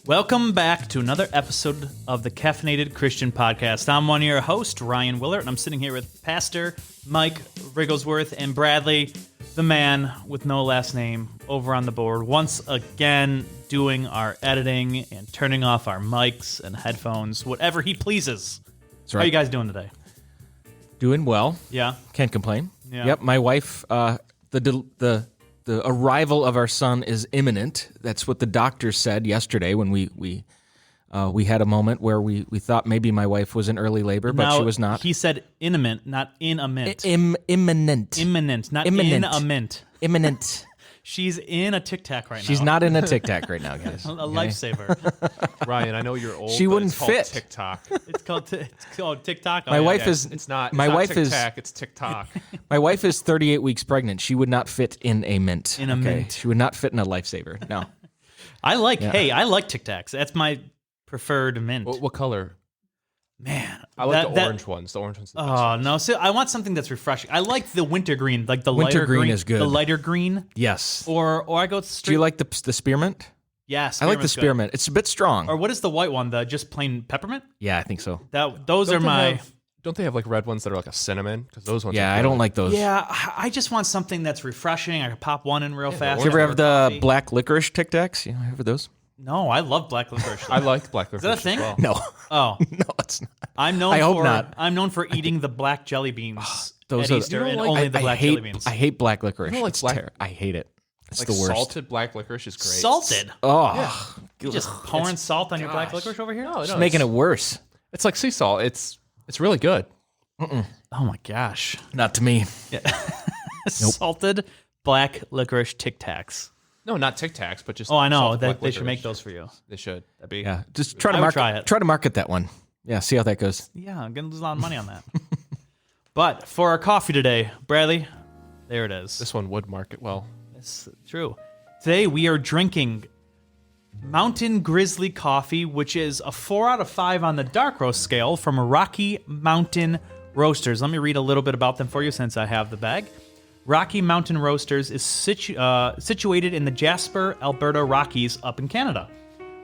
Welcome back to another episode of the Caffeinated Christian podcast. I'm one of your hosts, Ryan Willert, and I'm sitting here with Pastor Mike Rigglesworth and Bradley, the man with no last name, over on the board, once again doing our editing and turning off our mics and headphones, whatever he pleases. That's right. How are you guys doing today? Doing well. Yeah. Can't complain. Yeah. Yep. My wife, the arrival of our son is imminent. That's what the doctor said yesterday when we had a moment where we thought maybe my wife was in early labor, but she was not. He said imminent, not in a mint. Imminent. Imminent, not Imminent. in a mint. Imminent. She's in a Tic Tac right now. She's not in a Tic Tac right now, guys. A lifesaver. Ryan, I know you're old. She but wouldn't it's called fit. TikTok. It's called TikTok. My wife is. It's not. My it's not wife Tic is. Tac, it's TikTok. My wife is 38 weeks pregnant. She would not fit in a mint. In a mint. She would not fit in a lifesaver. No. I like Tic Tacs. That's my preferred mint. What color? Man, I like the orange ones. The orange ones. Are the best Oh ones. no! So I want something that's refreshing. I like the wintergreen, like the Winter lighter green is good. The lighter green, Yes. or I go straight. Do you like the spearmint? Yeah, I like the spearmint's good. spearmint. It's a bit strong. Or what is the white one? The just plain peppermint? Yeah, I think so. Those are my. Don't they have like red ones that are like a cinnamon? Because those ones. Yeah, are I don't good. like those. Yeah, I just want something that's refreshing. I can pop one in real fast. Did you ever have the Coffee. black licorice Tic Tacs? You ever those? No, I love black licorice. I like black licorice. that a thing? As well. No. Oh, No, it's not. I'm known. I hope for, not. I'm known for eating the black jelly beans Those at are- Easter, You don't and like- only the I black hate, jelly beans. I hate black licorice. You don't like It's black- I hate it. It's Like the worst. salted black licorice is great. Salted. Oh, You just pouring salt on your black gosh. licorice over here? No, it's no, making it's, it worse. It's like sea salt. It's really good. Oh my gosh. Not to me. Salted black licorice Tic Tacs. No, not Tic Tacs, but just. Oh, I know. salted black They should make licorice. those for you. They should. That'd be. Yeah, just try I to would try it. Try to market that one. Yeah, see how that goes. Yeah, I'm going to lose a lot of money on that. But for our coffee today, Bradley, there it is. This one would market well. It's true. Today we are drinking Mountain Grizzly Coffee, which is a 4 out of 5 on the dark roast scale from Rocky Mountain Roasters. Let me read a little bit about them for you since I have the bag. Rocky Mountain Roasters is situated in the Jasper, Alberta Rockies up in Canada.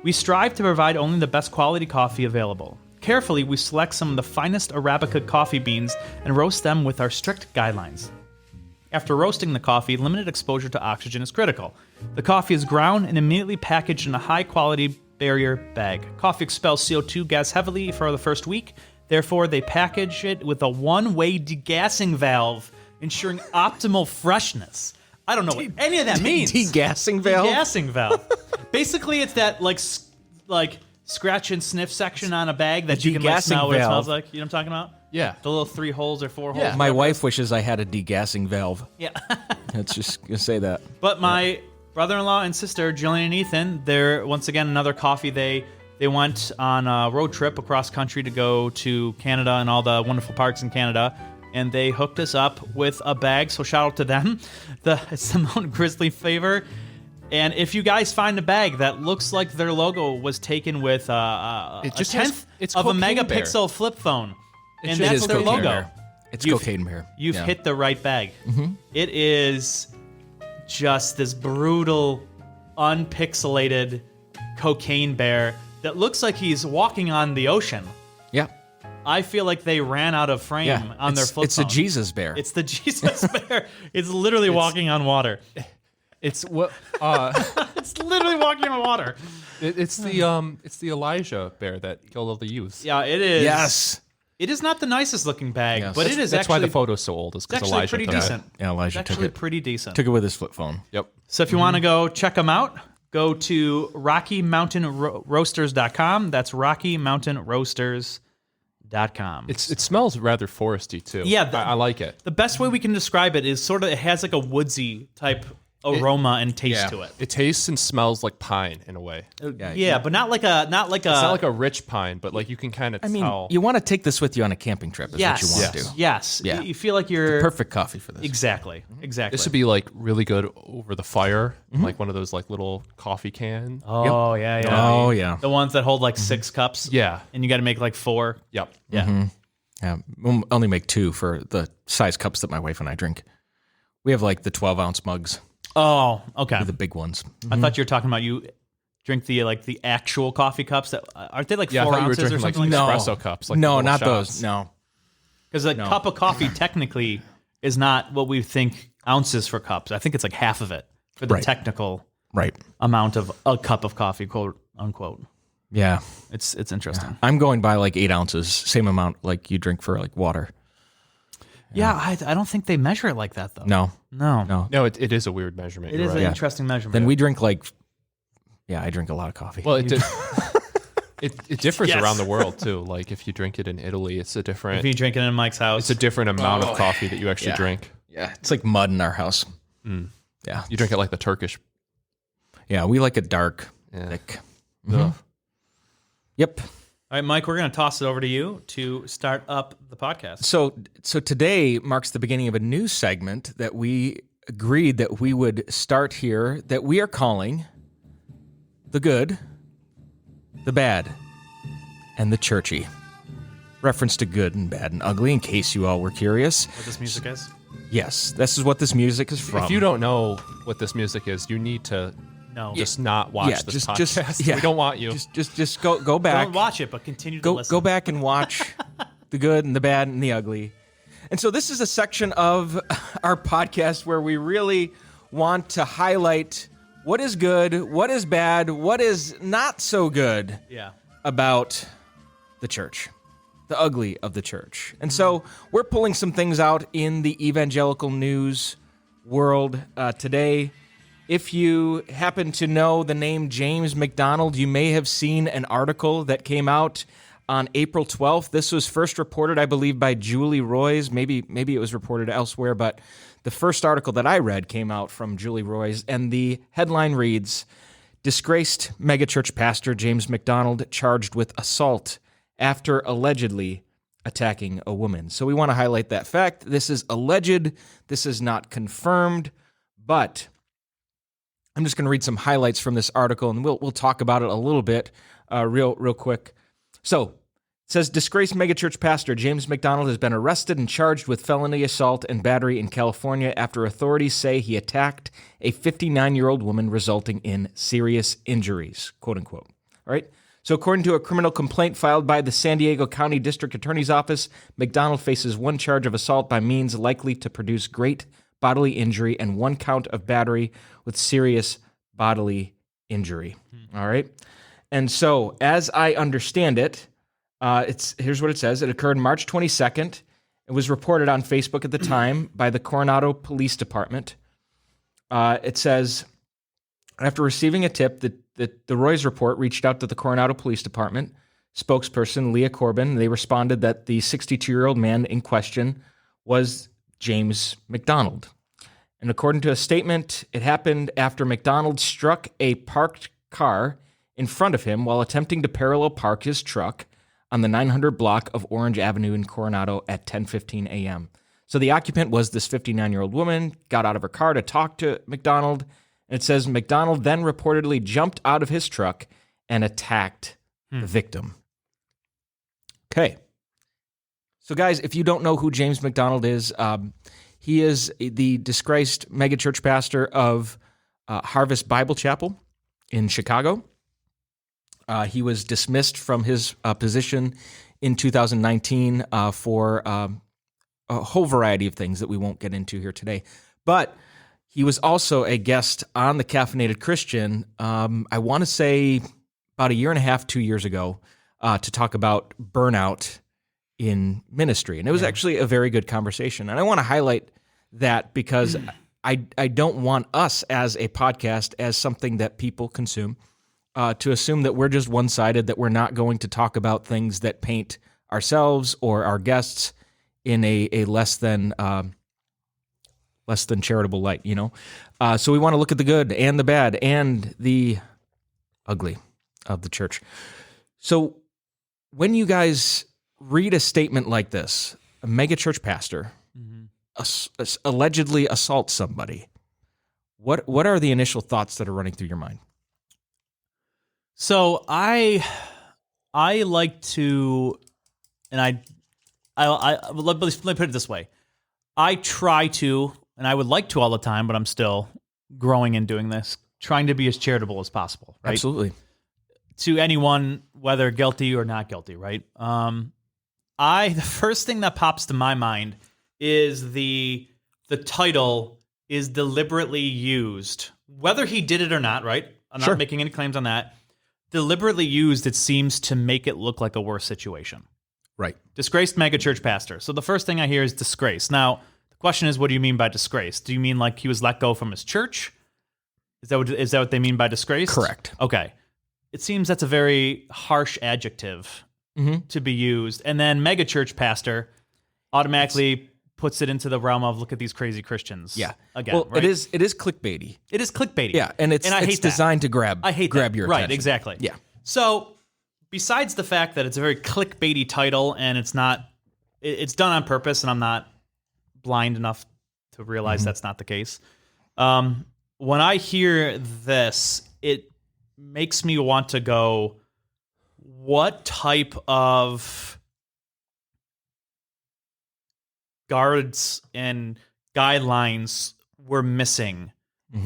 We strive to provide only the best quality coffee available. Carefully, we select some of the finest Arabica coffee beans and roast them with our strict guidelines. After roasting the coffee, limited exposure to oxygen is critical. The coffee is ground and immediately packaged in a high-quality barrier bag. Coffee expels CO2 gas heavily for the first week. Therefore, they package it with a one-way degassing valve, ensuring optimal freshness. I don't know what any of that means. Degassing valve? Degassing valve. Basically, it's that like scratch and sniff section on a bag that you can like, Degassing smell what it valve. smells like. You know what I'm talking about? Yeah. The little 3 holes or 4 holes. Yeah. My wife wishes I had a degassing valve. Yeah. Let's just gonna say that. But my brother-in-law and sister, Jillian and Ethan, they're once again another coffee. They went on a road trip across country to go to Canada and all the wonderful parks in Canada, and they hooked us up with a bag. So shout out to them. It's the Mountain Grizzly flavor. And if you guys find a bag that looks like their logo was taken with a just tenth has- it's of a cocaine megapixel flip phone, and just- that's It is their cocaine logo. bear. It's You've- cocaine bear. You've Yeah. hit the right bag. It is just this brutal, unpixelated cocaine bear that looks like he's walking on the ocean. Yeah. I feel like they ran out of frame Yeah. on their It's- flip It's phone. a Jesus bear. It's the Jesus bear. It's literally walking on water. It's what. It's literally walking on water. It's the Elijah bear that killed all the youth. Yeah, it is. Yes. It is not the nicest looking bag, Yes. but it is That's actually, why the photo's so old. Is it's because actually Elijah pretty took it. decent. Yeah, Elijah It's took actually it. pretty decent. Took it with his flip phone. Yep. So if you want to go check them out, go to RockyMountainRoasters.com. That's RockyMountainRoasters.com. It smells rather foresty too. Yeah, I like it. The best way we can describe it is sort of, it has like a woodsy type aroma and taste to it. It tastes and smells like pine in a way. It's Yeah, but not like a not like a rich pine, but like you can kind of I mean, tell. you want to take this with you on a camping trip is yes, what you want to do. yes. Yeah. You feel like you're Perfect coffee for this. Exactly. This would be like really good over the fire, like one of those like little coffee can. Oh yeah, yeah. Oh, yeah. The ones that hold like 6 cups. Yeah. And you got to make like 4. Yep. Yeah. Yeah, we'll only make 2 for the size cups that my wife and I drink. We have like the 12-ounce mugs, Oh, okay. the big ones. I thought you were talking about you drink the actual coffee cups that aren't they like Yeah, I 4 thought you were ounces or drinking like something like that? espresso cups. Like no, little not shots. those. No. Because a cup of coffee technically is not what we think ounces for cups. I think it's like half of it for the Right. technical Right. amount of a cup of coffee, quote unquote. Yeah. It's interesting. I'm going by like 8 ounces, same amount like you drink for like water. Yeah, I don't think they measure it like that though. No. No. No, it is a weird measurement. It You're is right. an interesting measurement. Then we drink like, I drink a lot of coffee. Well, it differs Yes. around the world too. Like if you drink it in Italy, it's a different. if you drink it in Mike's house, It's a different amount of coffee that you actually drink. yeah, it's like mud in our house. Yeah. You drink it like the Turkish. Yeah, we like it dark, Yeah. thick. Ugh. Yep. all right, Mike, we're going to toss it over to you to start up the podcast. So today marks the beginning of a new segment that we agreed that we would start here that we are calling The Good, the Bad, and the Churchy. Reference to good and bad and ugly, in case you all were curious. What this music is? Yes, this is what this music is from. If you don't know what this music is, you need to No. just not watch this podcast. We don't want you. Just go back. Don't watch it, but continue to Go listen. go back and watch the good and the bad and the ugly. And so this is a section of our podcast where we really want to highlight what is good, what is bad, what is not so good Yeah. about the church, the ugly of the church. And so we're pulling some things out in the evangelical news world today. If you happen to know the name James McDonald, you may have seen an article that came out on April 12th. This was first reported, I believe, by Julie Roys. Maybe it was reported elsewhere, but the first article that I read came out from Julie Roys, and the headline reads, "Disgraced megachurch pastor James McDonald charged with assault after allegedly attacking a woman." So we want to highlight that fact. This is alleged. This is not confirmed, but I'm just going to read some highlights from this article, and we'll talk about it a little bit real quick. So it says, disgraced megachurch pastor James McDonald has been arrested and charged with felony assault and battery in California after authorities say he attacked a 59-year-old woman, resulting in serious injuries, quote unquote. All right. So according to a criminal complaint filed by the San Diego County District Attorney's Office, McDonald faces one charge of assault by means likely to produce great bodily injury and one count of battery with serious bodily injury. All right. And so, as I understand it, here's what it says. It occurred March 22nd. It was reported on Facebook at the time by the Coronado Police Department. It says, after receiving a tip, the Roy's report reached out to the Coronado Police Department spokesperson, Leah Corbin. They responded that the 62-year-old man in question was James McDonald. And according to a statement, it happened after McDonald struck a parked car in front of him while attempting to parallel park his truck on the 900 block of Orange Avenue in Coronado at 10:15 a.m. So the occupant was this 59-year-old woman, got out of her car to talk to McDonald, and it says McDonald then reportedly jumped out of his truck and attacked the victim. Okay. So guys, if you don't know who James McDonald is, he is the disgraced megachurch pastor of Harvest Bible Chapel in Chicago. He was dismissed from his position in 2019 for a whole variety of things that we won't get into here today. But he was also a guest on the Caffeinated Christian, I want to say about 1.5 years, 2 years ago, to talk about burnout in ministry. And it was actually a very good conversation. And I want to highlight that because I don't want us as a podcast, as something that people consume, to assume that we're just one-sided, that we're not going to talk about things that paint ourselves or our guests in a less than charitable light, you know? So we want to look at the good and the bad and the ugly of the church. So when you guys read a statement like this, a megachurch pastor allegedly assaults somebody, what are the initial thoughts that are running through your mind? So I like to, and I let me put it this way. I try to, and I would like to all the time, but I'm still growing and doing this. trying to be as charitable as possible, right? Absolutely. To anyone, whether guilty or not guilty, right? The first thing that pops to my mind is the title is deliberately used, whether he did it or not, right? I'm Sure. not making any claims on that. Deliberately used, it seems to make it look like a worse situation. Right. Disgraced megachurch pastor. So the first thing I hear is disgrace. Now, the question is, what do you mean by disgrace? Do you mean like he was let go from his church? Is that what they mean by disgrace? Correct. Okay. It seems that's a very harsh adjective to be used. And then megachurch pastor automatically puts it into the realm of look at these crazy Christians. Yeah. Again, well, right? it is clickbaity. It is clickbaity. Yeah, and I it's hate that. designed to grab I hate grab that. your right, attention. exactly. Yeah. So, besides the fact that it's a very clickbaity title and it's done on purpose, and I'm not blind enough to realize that's not the case. When I hear this, it makes me want to go, what type of guards and guidelines were missing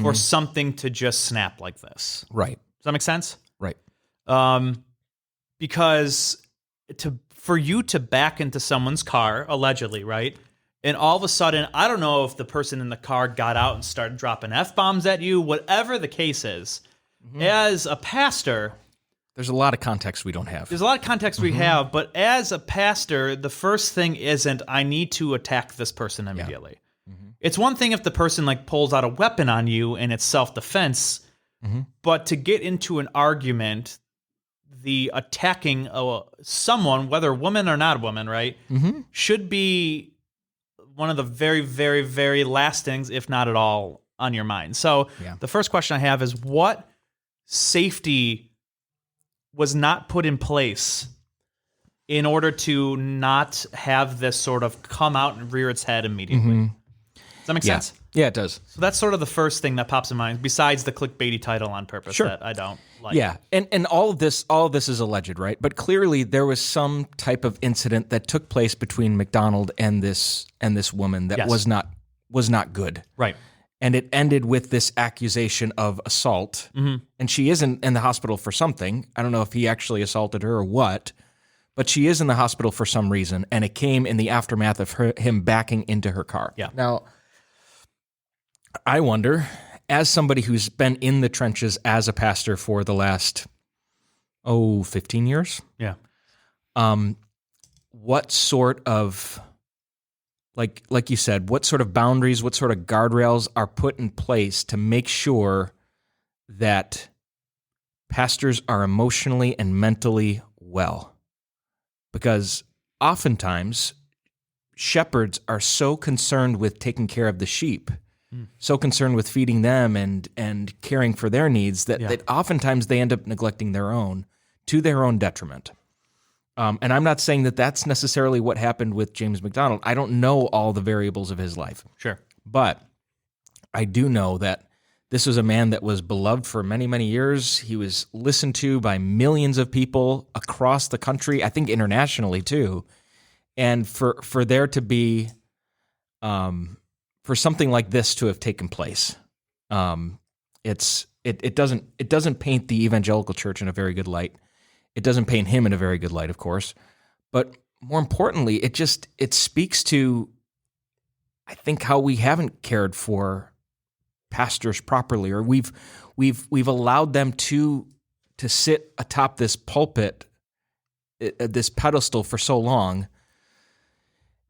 for something to just snap like this? Right. Does that make sense? Right. Because for you to back into someone's car, allegedly, right? And all of a sudden, I don't know if the person in the car got out and started dropping F-bombs at you, whatever the case is. As a pastor, There's a lot of context we don't have. there's a lot of context we have, but as a pastor, the first thing isn't, I need to attack this person immediately. It's one thing if the person like pulls out a weapon on you and it's self-defense, but to get into an argument, the attacking someone, whether woman or not a woman, right, should be one of the very, very, very last things, if not at all, on your mind. So the first question I have is, what safety was not put in place in order to not have this sort of come out and rear its head immediately? Does that make sense? Yeah, it does. So that's sort of the first thing that pops in mind, besides the clickbaity title on purpose that I don't like. Yeah, and all of this is alleged, right? But clearly there was some type of incident that took place between McDonald and this woman that was not good. Right. And it ended with this accusation of assault. And she isn't in the hospital for something. I don't know if he actually assaulted her or what, but she is in the hospital for some reason, and it came in the aftermath of him backing into her car. Yeah. Now, I wonder, as somebody who's been in the trenches as a pastor for the last 15 years, Yeah. what sort of, like you said, what sort of boundaries, what sort of guardrails are put in place to make sure that pastors are emotionally and mentally well? Because oftentimes shepherds are so concerned with taking care of the sheep, so concerned with feeding them and caring for their needs that oftentimes they end up neglecting their own to their own detriment. And I'm not saying that that's necessarily what happened with James McDonald. I don't know all the variables of his life. Sure. But I do know that this was a man that was beloved for many, many years. He was listened to by millions of people across the country, I think internationally too. And for there to be, for something like this to have taken place, it doesn't paint the evangelical church in a very good light. It doesn't paint him in a very good light, of course. But more importantly, it speaks to, I think, how we haven't cared for pastors properly, or we've allowed them to sit atop this pulpit, this pedestal for so long,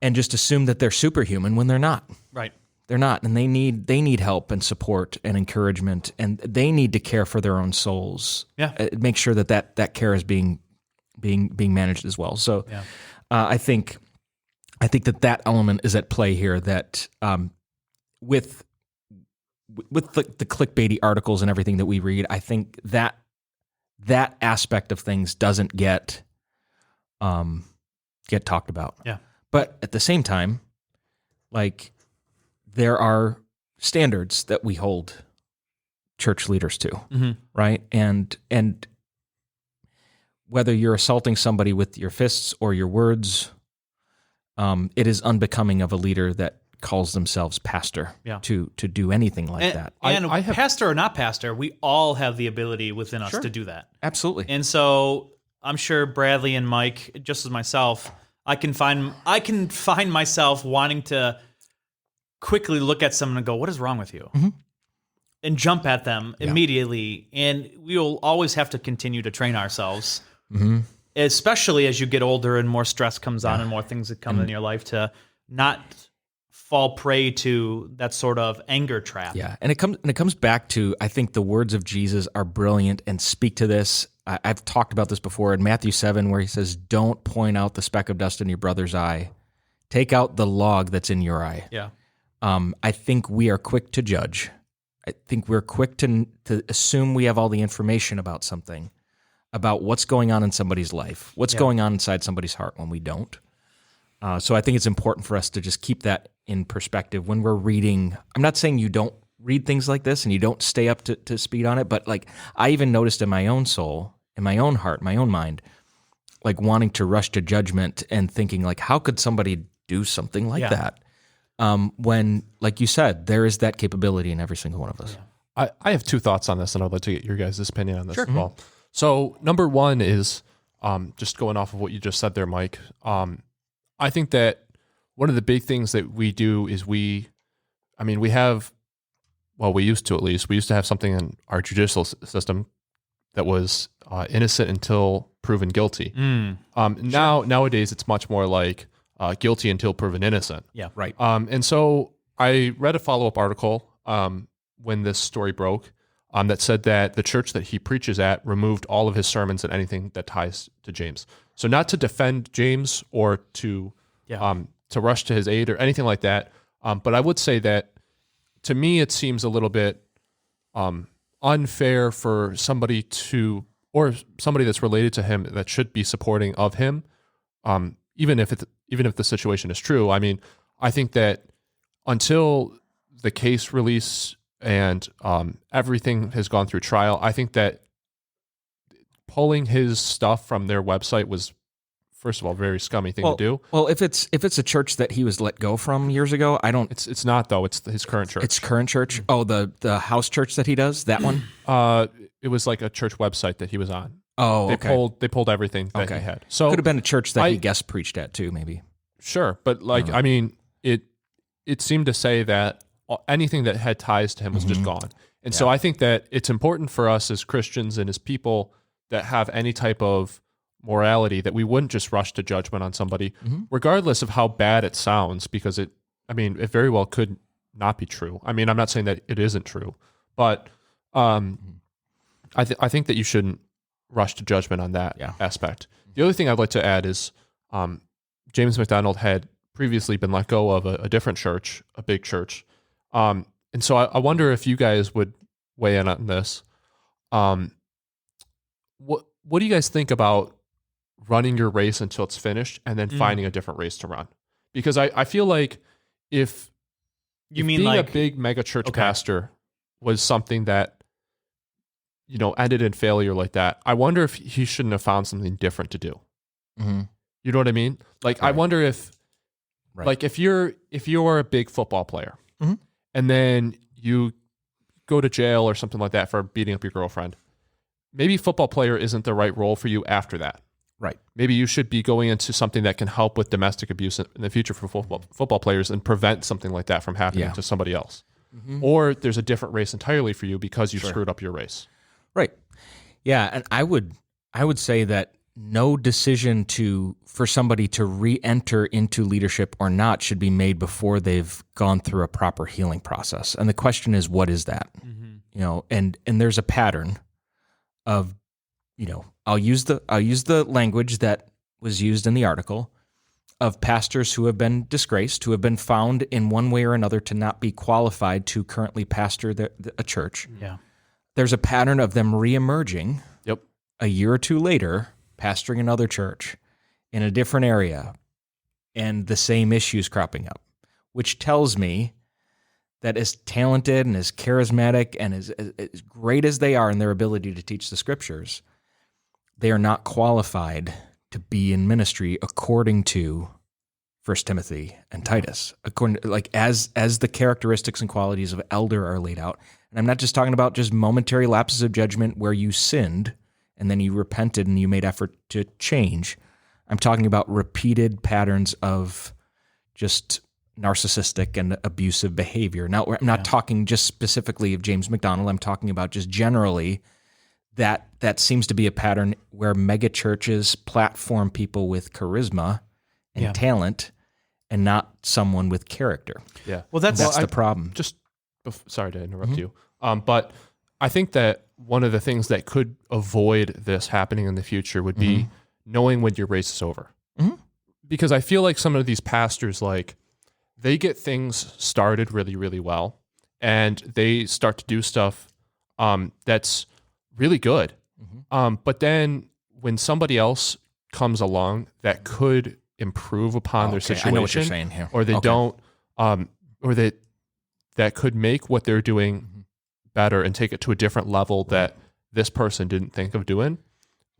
and just assume that they're superhuman when they're not. Right. They're not, and they need help and support and encouragement, and they need to care for their own souls. Yeah. Make sure that care is being managed as well. So, I think that element is at play here. That with the clickbaity articles and everything that we read, I think that aspect of things doesn't get talked about. Yeah. But at the same time, like, there are standards that we hold church leaders to, right? And whether you're assaulting somebody with your fists or your words, it is unbecoming of a leader that calls themselves pastor Yeah. to do anything like that. And I have- pastor or not pastor, we all have the ability within us Sure. to do that. Absolutely. And so I'm sure Bradley and Mike, just as myself, I can find myself wanting to quickly look at someone and go, "What is wrong with you?" And jump at them immediately. And we will always have to continue to train ourselves, especially as you get older and more stress comes on and more things that come in your life, to not fall prey to that sort of anger trap. Yeah, and it comes back to, I think the words of Jesus are brilliant and speak to this. I've talked about this before in Matthew 7, where he says, "Don't point out the speck of dust in your brother's eye. Take out the log that's in your eye." Yeah. I think we are quick to judge. I think we're quick to assume we have all the information about something, about what's going on in somebody's life, what's going on inside somebody's heart, when we don't. So I think it's important for us to just keep that in perspective when we're reading. I'm not saying you don't read things like this and you don't stay up to speed on it, but like I even noticed in my own soul, in my own heart, my own mind, like wanting to rush to judgment and thinking like, how could somebody do something like that? When, like you said, there is that capability in every single one of us. I have two thoughts on this, and I'd like to get your guys' opinion on this as well. So number one is just going off of what you just said there, Mike. I think that one of the big things that we do is we used to, at least, we used to have something in our judicial system that was innocent until proven guilty. Nowadays, it's much more like guilty until proven innocent. Yeah. Right. And so I read a follow-up article when this story broke that said that the church that he preaches at removed all of his sermons and anything that ties to James. So not to defend James or to rush to his aid or anything like that, but I would say that to me it seems a little bit unfair for somebody that's related to him that should be supporting of him, even if the situation is true. I mean, I think that until the case release and everything has gone through trial, I think that pulling his stuff from their website was, first of all, a very scummy thing to do. Well, if it's a church that he was let go from years ago, I don't. It's not, though. It's his current church. It's current church. Oh, the house church that he does, that one. It was like a church website that he was on. Oh, They pulled everything that he had. So could have been a church that he guest preached at too, maybe. Sure, but I mean, it seemed to say that anything that had ties to him was just gone. And so I think that it's important for us as Christians and as people that have any type of morality that we wouldn't just rush to judgment on somebody, regardless of how bad it sounds, because it very well could not be true. I mean, I'm not saying that it isn't true, but I think that you shouldn't rush to judgment on that aspect. The other thing I'd like to add is James McDonald had previously been let go of a different church, a big church. And so I wonder if you guys would weigh in on this. What do you guys think about running your race until it's finished and then finding a different race to run? Because I feel like if being a big mega church pastor was something that ended in failure like that, I wonder if he shouldn't have found something different to do. Mm-hmm. You know what I mean? Like, I wonder if, like, if you're a big football player and then you go to jail or something like that for beating up your girlfriend, maybe football player isn't the right role for you after that. Right. Maybe you should be going into something that can help with domestic abuse in the future for football players and prevent something like that from happening to somebody else. Mm-hmm. Or there's a different race entirely for you because you screwed up your race. Right. Yeah, and I would say that no decision for somebody to re-enter into leadership or not should be made before they've gone through a proper healing process. And the question is, what is that? Mm-hmm. And there's a pattern of, I'll use the language that was used in the article of pastors who have been disgraced, who have been found in one way or another to not be qualified to currently pastor a church. Yeah. There's a pattern of them reemerging a year or two later, pastoring another church in a different area, and the same issues cropping up, which tells me that as talented and as charismatic and as great as they are in their ability to teach the scriptures, they are not qualified to be in ministry according to First Timothy and Titus, according to, like as the characteristics and qualities of elder are laid out. And I'm not just talking about just momentary lapses of judgment where you sinned and then you repented and you made effort to change. I'm talking about repeated patterns of just narcissistic and abusive behavior. Now, I'm not talking just specifically of James McDonald. I'm talking about just generally that seems to be a pattern where mega churches platform people with charisma and talent and not someone with character. Yeah. Well, that's the problem. Sorry to interrupt you. But I think that one of the things that could avoid this happening in the future would be knowing when your race is over. Because I feel like some of these pastors, like, they get things started really, really well, and they start to do stuff that's really good. But then when somebody else comes along that could improve upon their situation, I know what you're saying here. or they don't, or that could make what they're doing better and take it to a different level that this person didn't think of doing.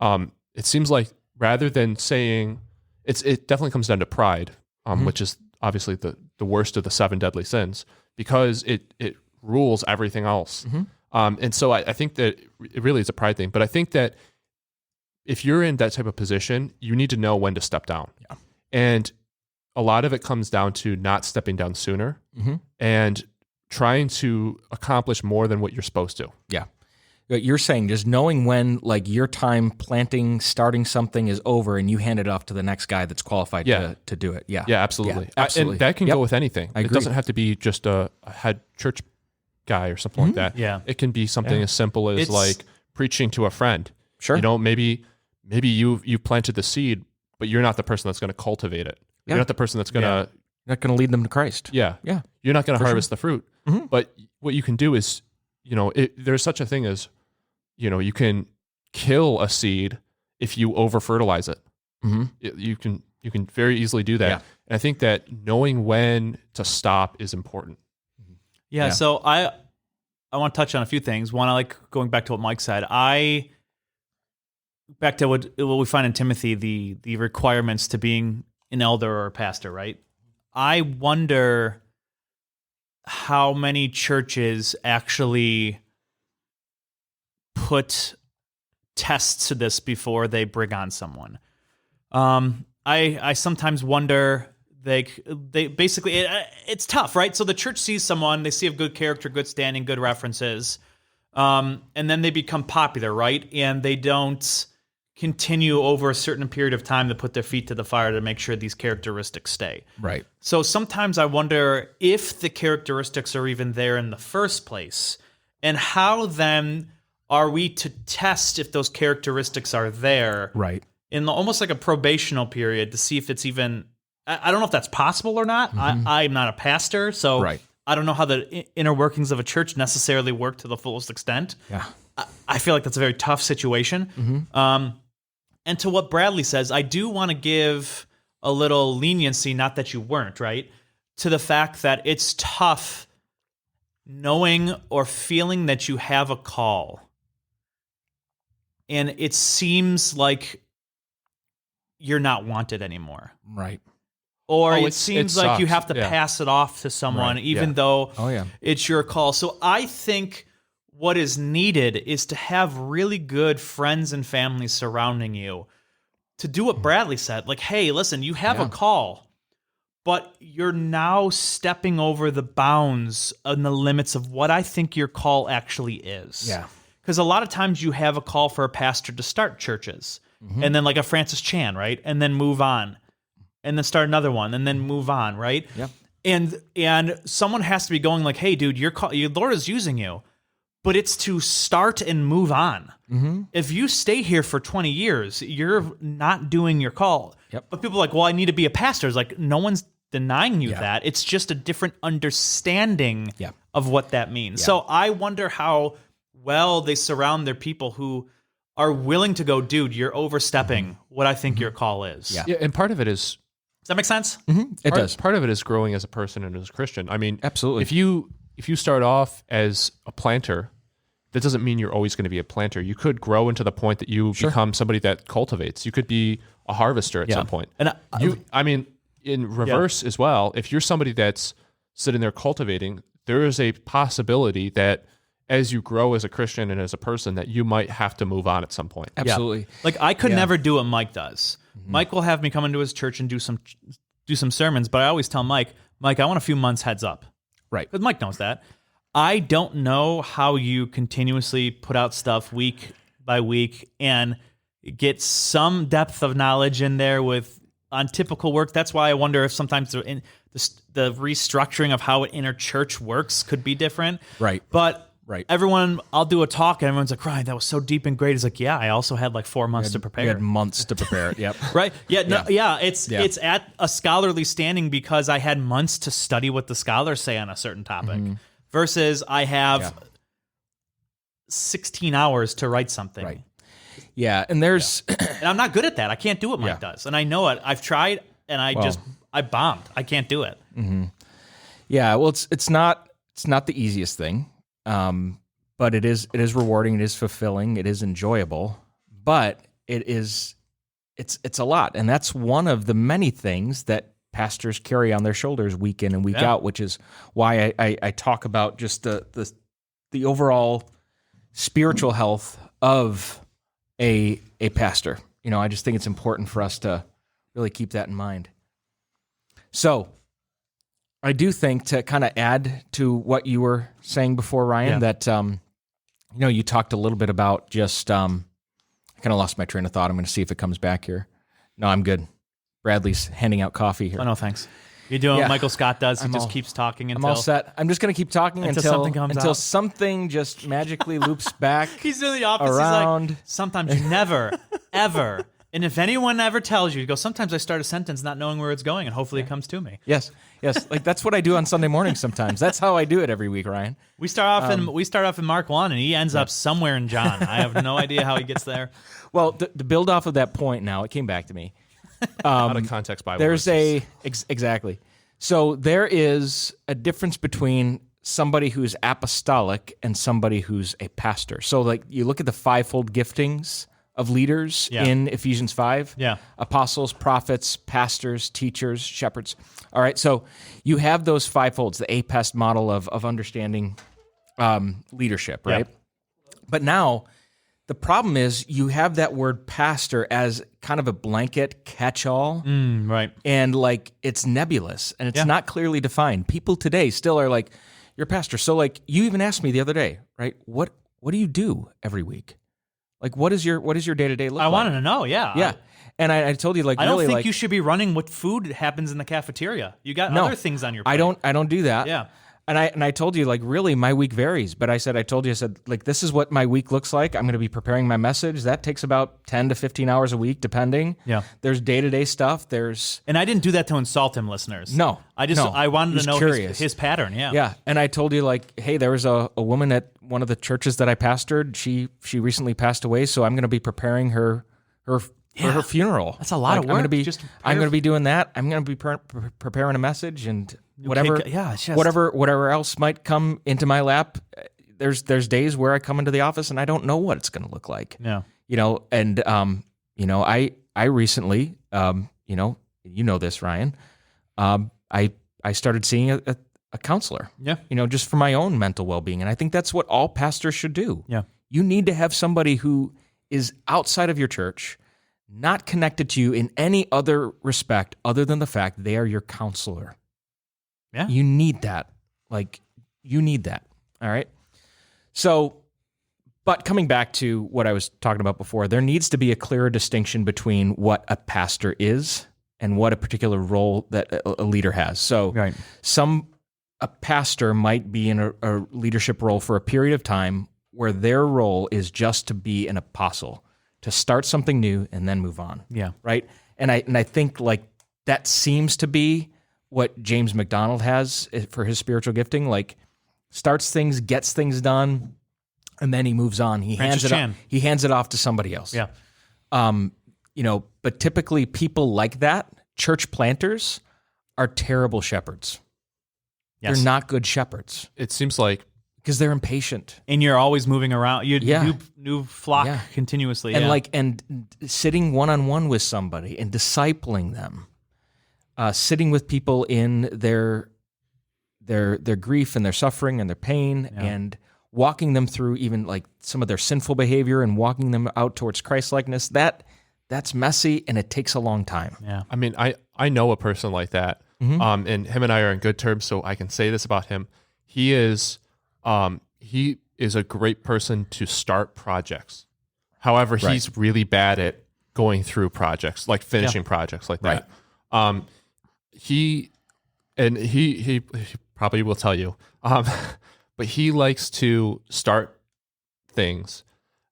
It seems like rather than saying, it definitely comes down to pride, which is obviously the worst of the 7 deadly sins, because it rules everything else. And so I think that it really is a pride thing. But I think that if you're in that type of position, you need to know when to step down. Yeah. And a lot of it comes down to not stepping down sooner and trying to accomplish more than what you're supposed to. Yeah. You're saying just knowing when, like, your time starting something is over and you hand it off to the next guy that's qualified to do it. Yeah. Yeah, absolutely. Yeah, absolutely. And that can go with anything. I It agree. doesn't have to be just a head church guy or something like that. Yeah. It can be something as simple as like preaching to a friend. Sure. You know, maybe you've planted the seed, but you're not the person that's going to cultivate it. Yeah. You're not the person that's going to You're not going to lead them to Christ. Yeah. You're not going to harvest the fruit. But what you can do is, there's such a thing as, you can kill a seed if you over fertilize it. You can very easily do that. Yeah. And I think that knowing when to stop is important. Yeah, so I want to touch on a few things. One, I like going back to what Mike said. Back to what we find in Timothy, the requirements to being an elder or a pastor, right? I wonder how many churches actually put tests to this before they bring on someone. I sometimes wonder. They basically, it's tough, right? So the church sees someone, they see a good character, good standing, good references, and then they become popular, right? And they don't continue over a certain period of time to put their feet to the fire to make sure these characteristics stay. Right. So sometimes I wonder if the characteristics are even there in the first place, and how then are we to test if those characteristics are there? Right. In almost like a probational period to see if it's even. I don't know if that's possible or not. I'm not a pastor, so I don't know how the inner workings of a church necessarily work to the fullest extent. Yeah. I feel like that's a very tough situation. And to what Bradley says, I do want to give a little leniency, not that you weren't, right? To the fact that it's tough knowing or feeling that you have a call. And it seems like you're not wanted anymore. Right. Or Oh, it seems like you have to pass it off to someone, even though it's your call. So I think what is needed is to have really good friends and family surrounding you to do what Bradley said. Like, hey, listen, you have a call, but you're now stepping over the bounds and the limits of what I think your call actually is. Yeah. Because a lot of times you have a call for a pastor to start churches, and then like a Francis Chan, right? And then move on. And then start another one, and then move on, right? Yeah. And someone has to be going like, "Hey, dude, your Lord is using you," but it's to start and move on. If you stay here for 20 years, you're not doing your call. Yep. But people are like, "Well, I need to be a pastor." It's like, no one's denying you that. It's just a different understanding of what that means. So I wonder how well they surround their people who are willing to go, "Dude, you're overstepping what I think your call is." Yeah, and part of it is. Does that make sense? It does. Part of it is growing as a person and as a Christian. I mean, Absolutely. If you start off as a planter, that doesn't mean you're always going to be a planter. You could grow into the point that you become somebody that cultivates. You could be a harvester at some point. And in reverse as well, if you're somebody that's sitting there cultivating, there is a possibility that as you grow as a Christian and as a person, that you might have to move on at some point. Absolutely. Like I could never do what Mike does. Mike will have me come into his church and do some sermons, but I always tell Mike, I want a few months heads up. Right. Because Mike knows that. I don't know how you continuously put out stuff week by week and get some depth of knowledge in there on typical work. That's why I wonder if sometimes the restructuring of how an inner church works could be different. Right. But Right. everyone, I'll do a talk and everyone's like, Ryan, that was so deep and great. He's like, yeah, I also had like 4 months to prepare. You had months to prepare it. Yep. Right? Yeah, it's at a scholarly standing because I had months to study what the scholars say on a certain topic versus I have 16 hours to write something. Right. Yeah, and there's and I'm not good at that. I can't do what Mike does. And I know it. I've tried and I bombed. I can't do it. Yeah, well it's not the easiest thing. But it is rewarding, it is fulfilling, it is enjoyable, but it's a lot. And that's one of the many things that pastors carry on their shoulders week in and week out, which is why I talk about just the overall spiritual health of a pastor. You know, I just think it's important for us to really keep that in mind. So I do think, to kind of add to what you were saying before, Ryan, that, you talked a little bit about just, I kind of lost my train of thought. I'm going to see if it comes back here. No, I'm good. Bradley's handing out coffee here. Oh, no, thanks. You're doing what Michael Scott does. He just keeps talking until... I'm all set. I'm just going to keep talking until something just magically loops back. He's doing the opposite. Around. He's like, sometimes you never, ever... And if anyone ever tells you, sometimes I start a sentence not knowing where it's going, and hopefully it comes to me. Yes. Like that's what I do on Sunday mornings sometimes. That's how I do it every week, Ryan. We start off in Mark 1, and he ends up somewhere in John. I have no idea how he gets there. Well, to build off of that point now, it came back to me. Out of context Bible There's verses. Exactly. So there is a difference between somebody who's apostolic and somebody who's a pastor. So like you look at the fivefold giftings of leaders in Ephesians 5. Yeah. Apostles, prophets, pastors, teachers, shepherds. All right, so you have those fivefolds, the APEST model of understanding leadership, right? Yeah. But now the problem is you have that word pastor as kind of a blanket catch-all. Right. And like it's nebulous and it's not clearly defined. People today still are like, you're a pastor. So like you even asked me the other day, right? What do you do every week? Like, what is your day-to-day look like? I wanted to know, Yeah. And I told you, like, I don't really, think like, you should be running what food happens in the cafeteria. You got other things on your plate. I don't do that. Yeah. And I told you, like, really, my week varies. But I said, like, this is what my week looks like. I'm going to be preparing my message. That takes about 10 to 15 hours a week, depending. Yeah. There's day-to-day stuff. And I didn't do that to insult him, listeners. No. I wanted to know his pattern. Yeah. Yeah. And I told you, like, hey, there was a woman at one of the churches that I pastored. She recently passed away, so I'm going to be preparing her funeral. That's a lot of work. I'm going to be doing that. I'm going to be preparing a message and whatever else might come into my lap. There's days where I come into the office and I don't know what it's going to look like. Yeah. And I recently, you know this, Ryan, I started seeing a counselor. Yeah. Just for my own mental well-being. And I think that's what all pastors should do. Yeah. You need to have somebody who is outside of your church, not connected to you in any other respect other than the fact they are your counselor. Yeah. You need that. Like, you need that. All right? So, but coming back to what I was talking about before, there needs to be a clearer distinction between what a pastor is and what a particular role that a leader has. So, right. A pastor might be in a leadership role for a period of time where their role is just to be an apostle, to start something new and then move on. Yeah. Right? And I think like that seems to be what James McDonald has for his spiritual gifting, like starts things, gets things done, and then he moves on. He hands it off to somebody else. Yeah. But typically people like that, church planters, are terrible shepherds. Yes. They're not good shepherds. It seems like because they're impatient. And you're always moving around. New flock continuously. And and sitting one-on-one with somebody and discipling them. sitting with people in their grief and their suffering and their pain, and walking them through even like some of their sinful behavior and walking them out towards Christ-likeness. That's messy, and it takes a long time. Yeah. I mean, I know a person like that, and him and I are in good terms, so I can say this about him. He is a great person to start projects. However, he's really bad at going through projects, like finishing projects like that. He probably will tell you, but he likes to start things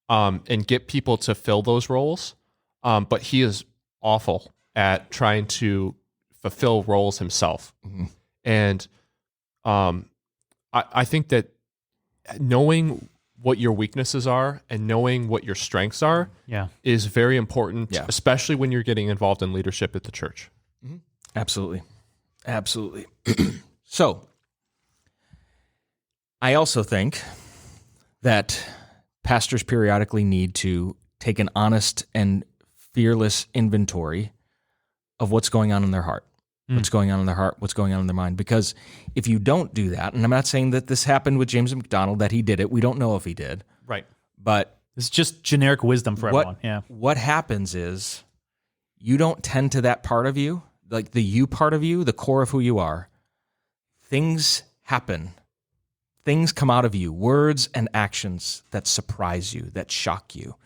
and get people to fill those roles. But he is awful at trying to fulfill roles himself. And I think that knowing what your weaknesses are and knowing what your strengths are is very important, especially when you're getting involved in leadership at the church. Absolutely. So, I also think that pastors periodically need to take an honest and fearless inventory of what's going on in their heart, what's going on in their heart, what's going on in their mind. Because if you don't do that, and I'm not saying that this happened with James McDonald, that he did it. We don't know if he did. Right. But it's just generic wisdom for everyone. Yeah. What happens is you don't tend to that part of you, like the you part of you, the core of who you are. Things happen. Things come out of you, words and actions that surprise you, that shock you.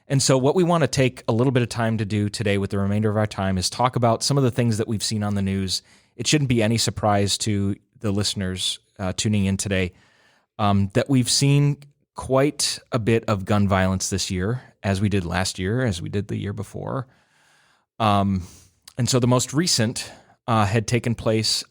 And so what we want to take a little bit of time to do today with the remainder of our time is talk about some of the things that we've seen on the news. It shouldn't be any surprise to the listeners tuning in today that we've seen quite a bit of gun violence this year, as we did last year, as we did the year before. And so the most recent had taken place.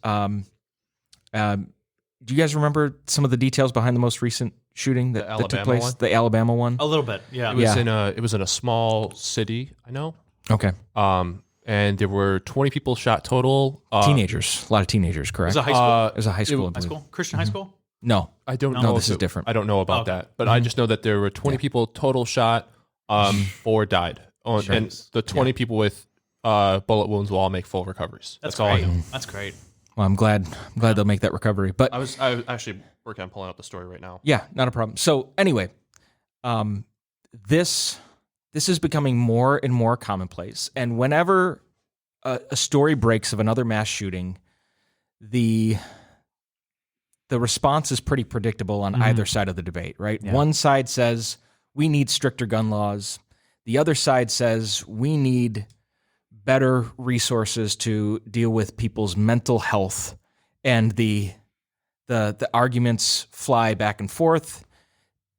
Do you guys remember some of the details behind the most recent shooting that took place? One? The Alabama one? A little bit, yeah. It was in a small city, I know. Okay. And there were 20 people shot total. Teenagers. A lot of teenagers, correct? It was a high school. It was a high school. I High believe. school? Christian high school? No. I don't know. No, this is different. I don't know about that. But I just know that there were 20 people total shot, 4 died. And the 20 people with bullet wounds will all make full recoveries. That's all I know. That's great. Well, I'm glad they'll make that recovery. But I was actually working on pulling out the story right now. Yeah, not a problem. So anyway, this is becoming more and more commonplace. And whenever a story breaks of another mass shooting, the response is pretty predictable on either side of the debate, right? Yeah. One side says we need stricter gun laws. The other side says we need better resources to deal with people's mental health, and the arguments fly back and forth.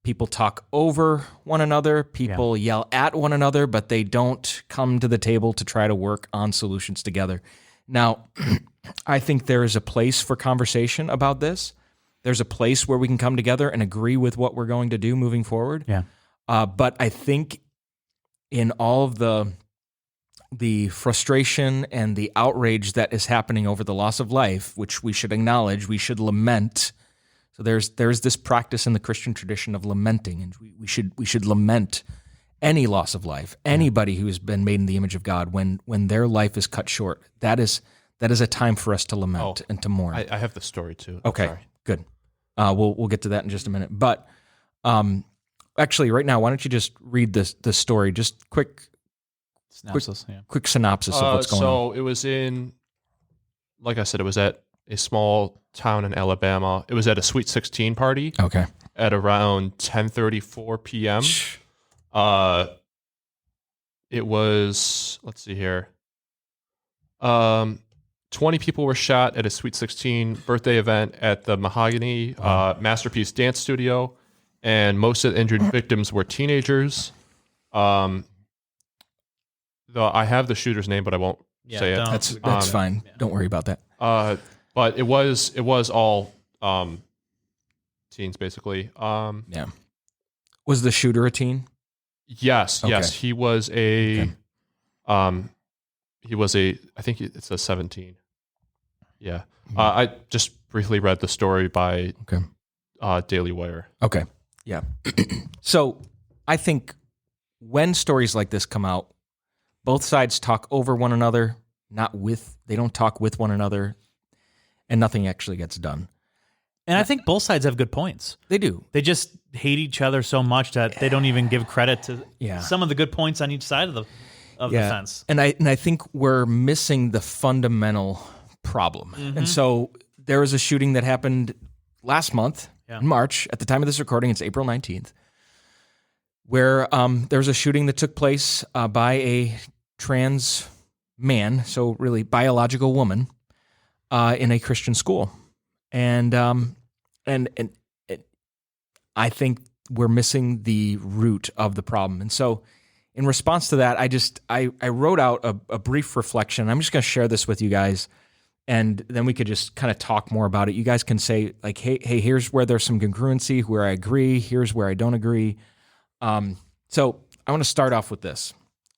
People talk over one another. People yell at one another, but they don't come to the table to try to work on solutions together. Now, I think there is a place for conversation about this. There's a place where we can come together and agree with what we're going to do moving forward. Yeah. But I think in all of the frustration and the outrage that is happening over the loss of life, which we should acknowledge, we should lament. So there's this practice in the Christian tradition of lamenting, and we should lament any loss of life, anybody who has been made in the image of God when their life is cut short. That is a time for us to lament and to mourn. I have the story too. Okay, good. We'll get to that in just a minute. But actually, right now, why don't you just read the story? Just quick synopsis of what's going on. So it was like I said, it was at a small town in Alabama. It was at a Sweet 16 party. Okay. At around 10:34 p.m. It was, let's see here. 20 people were shot at a Sweet 16 birthday event at the Mahogany Masterpiece Dance Studio, and most of the injured victims were teenagers. Though I have the shooter's name, but I won't say it. That's fine. Yeah. Don't worry about that. But it was all teens basically. Yeah. Was the shooter a teen? Yes. Okay. Yes. He was a. Okay. He was I think it says 17. Yeah. Mm-hmm. I just briefly read the story by Daily Wire. Okay. Yeah. So I think when stories like this come out, both sides talk over one another. they don't talk with one another, and nothing actually gets done. And I think both sides have good points. They do. They just hate each other so much that they don't even give credit to some of the good points on each side of the fence. And I think we're missing the fundamental problem. And so there was a shooting that happened last month in March. At the time of this recording, it's April 19th, where there was a shooting that took place by a trans man, so really biological woman, in a Christian school. And I think we're missing the root of the problem. And so in response to that, I wrote out a brief reflection. I'm just going to share this with you guys, and then we could just kind of talk more about it. You guys can say, like, hey, here's where there's some congruency, where I agree, here's where I don't agree. So I want to start off with this.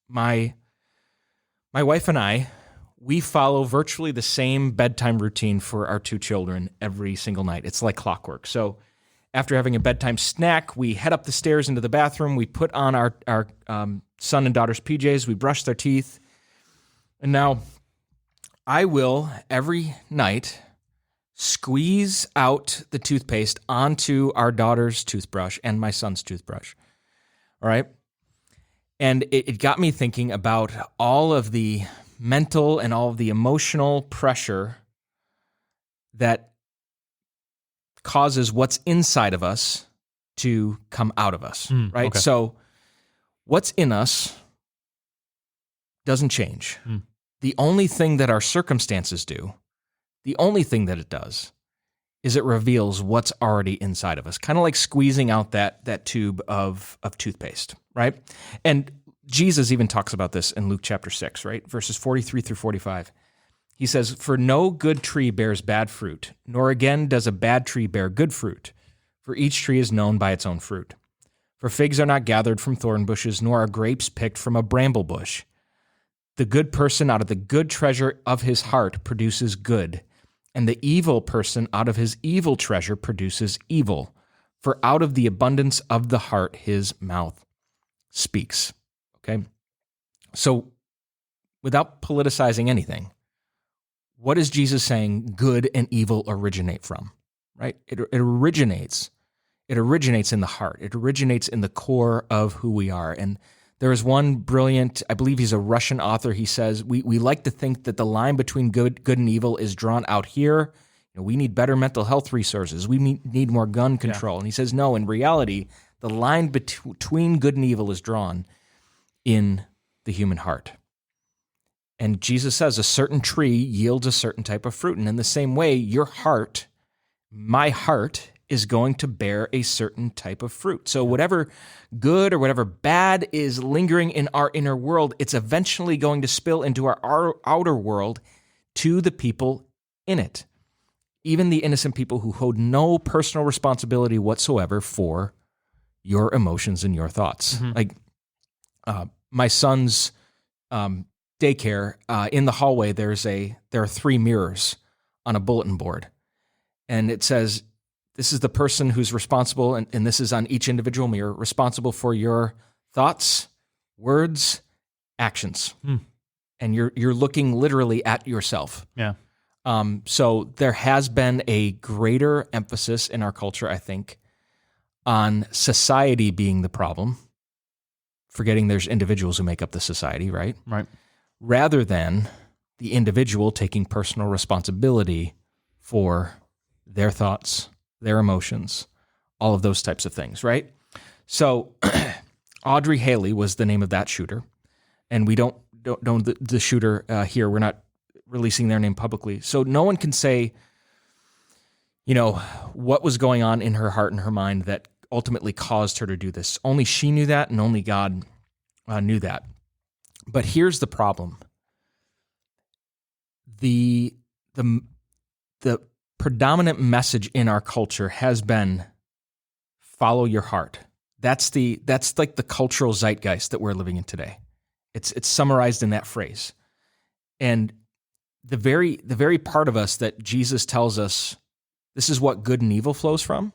My wife and I, we follow virtually the same bedtime routine for our two children every single night. It's like clockwork. So after having a bedtime snack, we head up the stairs into the bathroom. We put on our son and daughter's PJs. We brush their teeth. And now I will, every night, squeeze out the toothpaste onto our daughter's toothbrush and my son's toothbrush. All right? And it got me thinking about all of the mental and all of the emotional pressure that causes what's inside of us to come out of us, right? Okay. So what's in us doesn't change. The only thing that our circumstances do, the only thing that it does, is it reveals what's already inside of us, kind of like squeezing out that tube of toothpaste, right? And Jesus even talks about this in Luke chapter 6, right? Verses 43 through 45. He says, "For no good tree bears bad fruit, nor again does a bad tree bear good fruit, for each tree is known by its own fruit. For figs are not gathered from thorn bushes, nor are grapes picked from a bramble bush. The good person out of the good treasure of his heart produces good, and the evil person out of his evil treasure produces evil. For out of the abundance of the heart his mouth speaks." Okay? So, without politicizing anything, what is Jesus saying good and evil originate from? Right? It originates in the heart. It originates in the core of who we are. And there is one brilliant, I believe he's a Russian author. He says, we like to think that the line between good and evil is drawn out here. You know, we need better mental health resources. We need more gun control. And he says, no, in reality, the line between good and evil is drawn in the human heart. And Jesus says a certain tree yields a certain type of fruit. And in the same way, your heart, my heart, is going to bear a certain type of fruit. So whatever good or whatever bad is lingering in our inner world, it's eventually going to spill into our outer world to the people in it. Even the innocent people who hold no personal responsibility whatsoever for your emotions and your thoughts. Like my son's daycare, in the hallway, there are 3 mirrors on a bulletin board. And it says, this is the person who's responsible, and this is on each individual mirror, responsible for your thoughts, words, actions. And you're looking literally at yourself. Yeah. So there has been a greater emphasis in our culture, I think, on society being the problem, forgetting there's individuals who make up the society, right? Right. Rather than the individual taking personal responsibility for their thoughts, their emotions, all of those types of things, right? So Audrey Haley was the name of that shooter, and we don't know the shooter here. We're not releasing their name publicly. So no one can say, you know, what was going on in her heart and her mind that ultimately caused her to do this. Only she knew that, and only God knew that. But here's the problem. The predominant message in our culture has been follow your heart. That's like the cultural zeitgeist that we're living in today. It's summarized in that phrase. And the very part of us that Jesus tells us this is what good and evil flows from,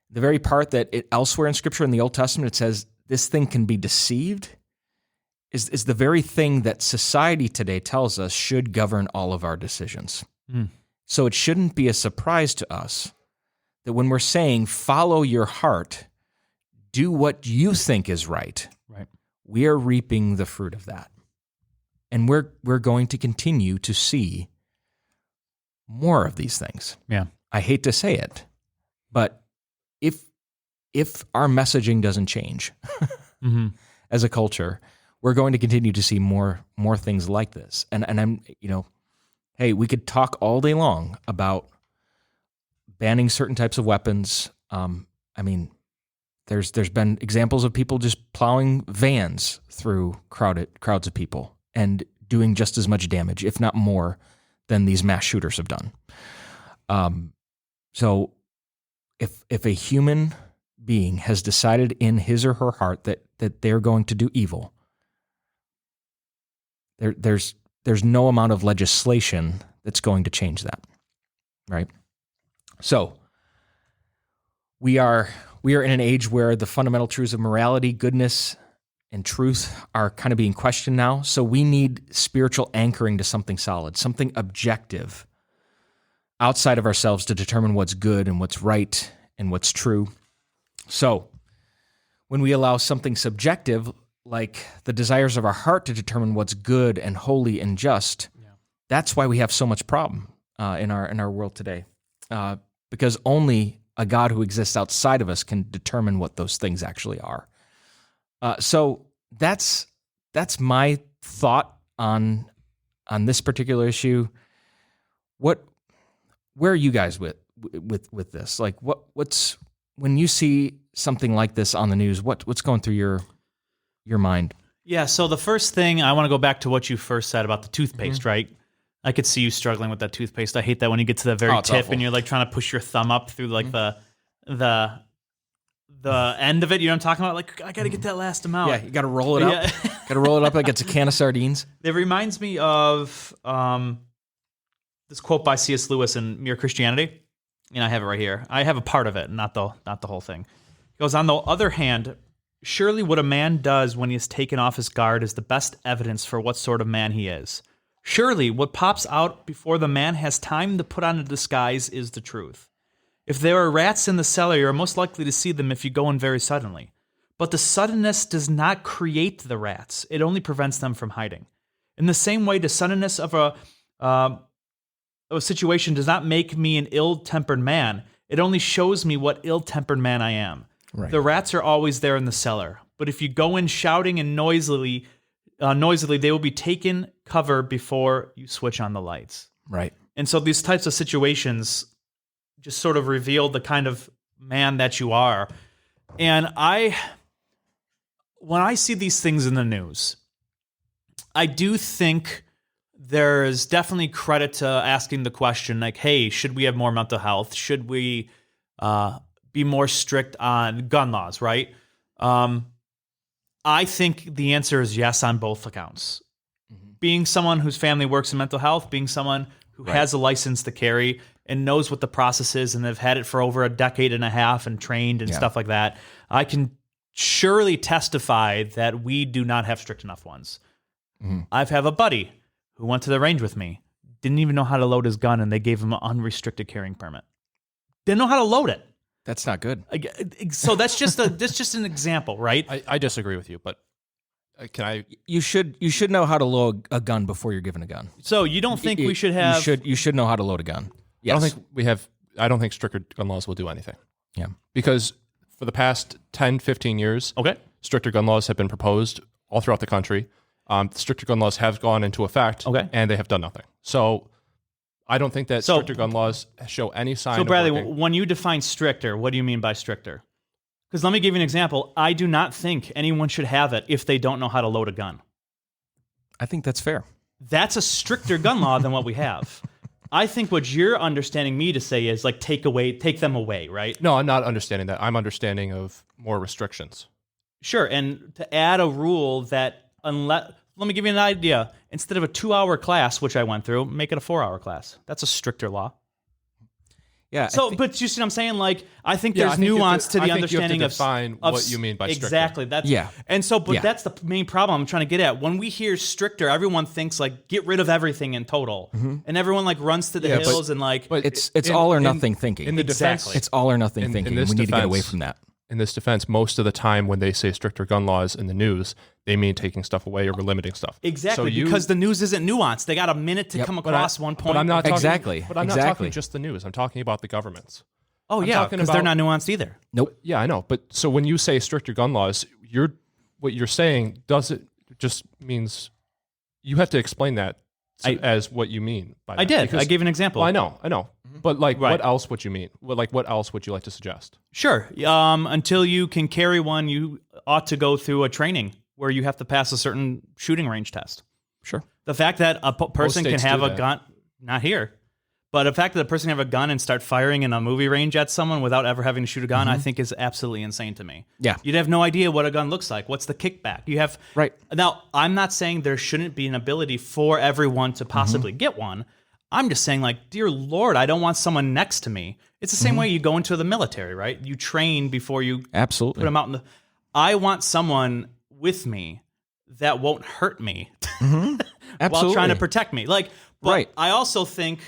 the very part that elsewhere in Scripture in the Old Testament it says this thing can be deceived is the very thing that society today tells us should govern all of our decisions. So it shouldn't be a surprise to us that when we're saying follow your heart, do what you think is right, we are reaping the fruit of that. And we're going to continue to see more of these things. Yeah. I hate to say it, but if our messaging doesn't change as a culture, we're going to continue to see more things like this. And I'm, hey, we could talk all day long about banning certain types of weapons. There's been examples of people just plowing vans through crowds of people and doing just as much damage, if not more, than these mass shooters have done. So if a human being has decided in his or her heart that they're going to do evil, there's no amount of legislation that's going to change that, right? So we are in an age where the fundamental truths of morality, goodness, and truth are kind of being questioned now. So we need spiritual anchoring to something solid, something objective outside of ourselves to determine what's good and what's right and what's true. So when we allow something subjective, like the desires of our heart, to determine what's good and holy and just, that's why we have so much problem in our world today, because only a God who exists outside of us can determine what those things actually are. So that's my thought on this particular issue. Where are you guys with this? Like, what's when you see something like this on the news? What's going through your mind? Yeah. So the first thing, I want to go back to what you first said about the toothpaste, right? I could see you struggling with that toothpaste. I hate that when you get to the very tip awful. and you're like trying to push your thumb up through like the end of it. You know what I'm talking about? Like, I got to get that last amount. Yeah, you got to roll it up. Got to roll it up like it's a can of sardines. It reminds me of this quote by C.S. Lewis in Mere Christianity, and I have it right here. I have a part of it, not the whole thing. It goes, on the other hand, surely what a man does when he is taken off his guard is the best evidence for what sort of man he is. Surely what pops out before the man has time to put on a disguise is the truth. If there are rats in the cellar, you are most likely to see them if you go in very suddenly. But the suddenness does not create the rats. It only prevents them from hiding. In the same way, the suddenness of a situation does not make me an ill-tempered man. It only shows me what ill-tempered man I am. Right. The rats are always there in the cellar. But if you go in shouting and noisily, they will be taken cover before you switch on the lights. Right. And so these types of situations just sort of reveal the kind of man that you are. And when I see these things in the news, I do think there's definitely credit to asking the question, like, hey, should we have more mental health? Should we be more strict on gun laws, right? I think the answer is yes on both accounts. Being someone whose family works in mental health, being someone who has a license to carry and knows what the process is and have had it for over a decade and a half and trained and stuff like that, I can surely testify that we do not have strict enough ones. I have a buddy who went to the range with me, didn't even know how to load his gun, and they gave him an unrestricted carrying permit. Didn't know how to load it. That's not good. So that's just an example, right? I disagree with you, but can I? You should know how to load a gun before you're given a gun. So you don't think we should have? You should know how to load a gun. Yes. I don't think stricter gun laws will do anything. Yeah. Because for the past 10, 15 years, stricter gun laws have been proposed all throughout the country. Stricter gun laws have gone into effect, and they have done nothing. So I don't think that stricter gun laws show any sign of Bradley, working. when you define stricter, what do you mean by stricter? Because let me give you an example. I do not think anyone should have it if they don't know how to load a gun. I think that's fair. That's a stricter gun law than what we have. I think what you're understanding me to say is like take them away, right? No, I'm not understanding that. I'm understanding of more restrictions. Sure, and to add a rule that let me give you an idea. Instead of a 2-hour class, which I went through, make it a 4-hour class. That's a stricter law. Yeah. So, but you see what I'm saying? Like, I think Yeah, there's I think you have nuance to- to I the think you have to understanding define of what you mean by stricter. exactly. That's Yeah. And so, but Yeah. that's the main problem I'm trying to get at. When we hear stricter, everyone thinks like get rid of everything in total, and everyone like runs to the hills and like. But It's in- all or in- nothing thinking. In the defense, Exactly. It's all or nothing in thinking. this We need to get away defense- from that. in this defense, most of the time when they say stricter gun laws in the news, they mean taking stuff away or limiting stuff. Exactly, So you- because the news isn't nuanced. They got a minute to come but I- across one point. But I'm not talking, Exactly, But I'm not exactly. talking just the news. I'm talking about the governments. Oh I'm yeah, talking because they're about- not nuanced either. Nope. Yeah, I know. But so when you say stricter gun laws, what you're saying just means you have to explain that as what you mean by that. I did. Because- I gave an example. Well, I know. But like, Right. what else would you mean? What else would you like to suggest? Sure. Until you can carry one, you ought to go through a training where you have to pass a certain shooting range test. Sure. The fact that a person can states have do a that. gun, not here, but the fact that a person can have a gun and start firing in a movie range at someone without ever having to shoot a gun, I think is absolutely insane to me. Yeah. You'd have no idea what a gun looks like. What's the kickback? You have Right. Now, I'm not saying there shouldn't be an ability for everyone to possibly get one. I'm just saying, like, dear Lord, I don't want someone next to me. It's the same way you go into the military, right? You train before you Absolutely. put them out in the. I want someone with me that won't hurt me while Absolutely. trying to protect me. Like, but Right. I also think